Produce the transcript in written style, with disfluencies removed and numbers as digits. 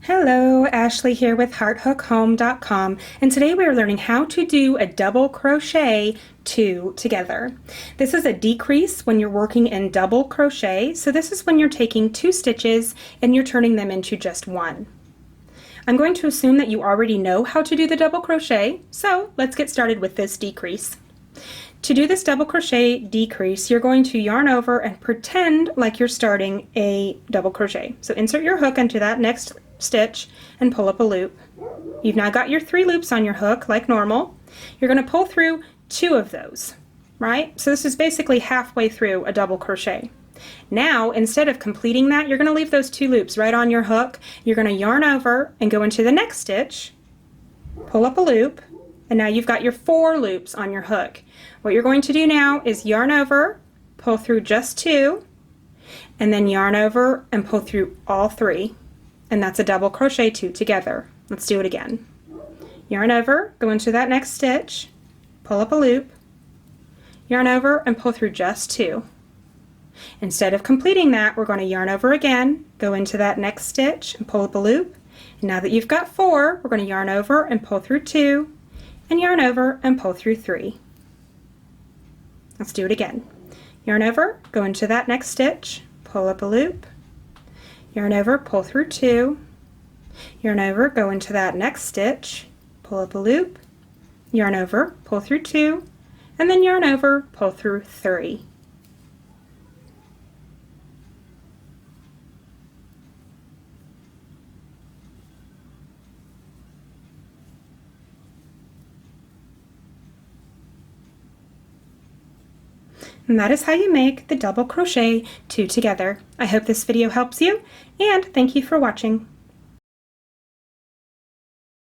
Hello, Ashley here with HeartHookHome.com, and today we are learning how to do a double crochet two together. This is a decrease when you're working in double crochet, so this is when you're taking two stitches and you're turning them into just one. I'm going to assume that you already know how to do the double crochet, so let's get started with this decrease. To do this double crochet decrease, you're going to yarn over and pretend like you're starting a double crochet. So insert your hook into that next stitch and pull up a loop. You've now got your 3 loops on your hook like normal. You're going to pull through 2 of those, right? So this is basically halfway through a double crochet. Now, instead of completing that, you're going to leave those 2 loops right on your hook. You're going to yarn over and go into the next stitch, pull up a loop, and now you've got your 4 loops on your hook. What you're going to do now is yarn over, pull through just 2, and then yarn over and pull through all 3. And that's a double crochet 2 together. Let's do it again. Yarn over, go into that next stitch, pull up a loop, yarn over and pull through just 2. Instead of completing that, we're going to yarn over again, go into that next stitch and pull up a loop. And now that you've got 4, we're going to yarn over and pull through 2, and yarn over and pull through 3. Let's do it again. Yarn over, go into that next stitch, pull up a loop, yarn over, pull through 2, yarn over, go into that next stitch, pull up a loop, yarn over, pull through 2, and then yarn over, pull through 3. And that is how you make the double crochet 2 together. I hope this video helps you, and thank you for watching.